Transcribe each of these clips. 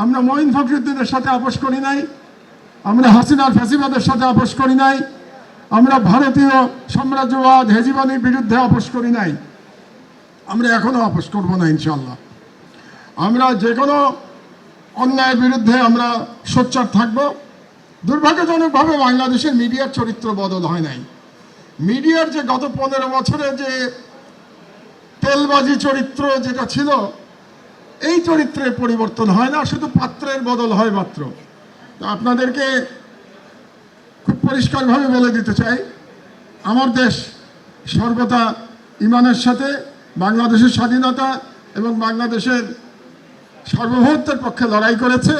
আমরা মঈন ফখরুদ্দিনের সাথে আপোষ করি নাই, আমরা হাসিনার ফ্যাসিবাদের সাথে আপোষ করি নাই, আমরা ভারতীয় সাম্রাজ্যবাদ হেজিবানির বিরুদ্ধে আপোষ করি নাই, আমরা এখনো আপোষ করব না ইনশাল্লাহ। আমরা যে কোনো অন্যায়ের বিরুদ্ধে আমরা সোচ্চার থাকব। দুর্ভাগ্যজনকভাবে বাংলাদেশের মিডিয়ার চরিত্র বদল হয় নাই। মিডিয়ার যে গত 15 বছরে যে তেলবাজি চরিত্র যেটা ছিল, এই চরিত্রের পরিবর্তন হয় না, শুধু পাত্রের বদল হয় মাত্র। তো আপনাদেরকে খুব পরিষ্কারভাবে বলে দিতে চাই, আমার দেশ সর্বদা ইমানের সাথে বাংলাদেশের স্বাধীনতা এবং বাংলাদেশের সার্বভৌমত্বের পক্ষে লড়াই করেছে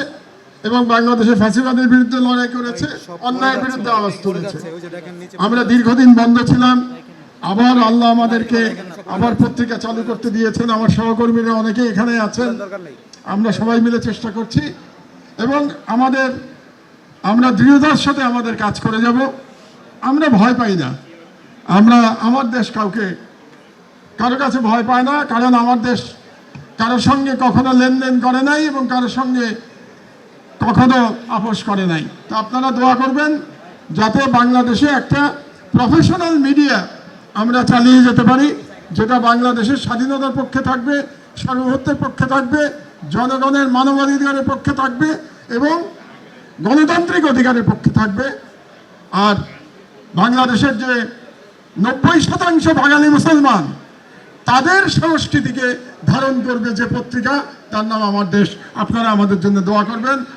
এবং বাংলাদেশের ফ্যাসিবাদের বিরুদ্ধে লড়াই করেছে, অন্যায়ের বিরুদ্ধে আওয়াজ তুলেছে। আমরা দীর্ঘদিন বন্ধ ছিলাম, আবার আল্লাহ আমাদেরকে আবার পত্রিকা চালু করতে দিয়েছেন। আমার সহকর্মীরা অনেকে এখানে আছেন, আমরা সবাই মিলে চেষ্টা করছি এবং আমরা দৃঢ়তার সাথে আমাদের কাজ করে যাব। আমরা ভয় পাই না, আমার দেশ কারো কাছে ভয় পায় না, কারণ আমার দেশ কারোর সঙ্গে কখনো লেনদেন করে নাই এবং কারোর সঙ্গে কখনো আপোষ করে নাই। তো আপনারা দোয়া করবেন যাতে বাংলাদেশে একটা প্রফেশনাল মিডিয়া আমরা চালিয়ে যেতে পারি, যেটা বাংলাদেশের স্বাধীনতার পক্ষে থাকবে, সার্বভৌমত্বের পক্ষে থাকবে, জনগণের মানবাধিকারের পক্ষে থাকবে এবং গণতান্ত্রিক অধিকারের পক্ষে থাকবে। আর বাংলাদেশের যে 90% বাঙালি মুসলমান, তাদের সংস্কৃতিকে ধারণ করবে যে পত্রিকা, তার নাম আমার দেশ। আপনারা আমাদের জন্য দোয়া করবেন।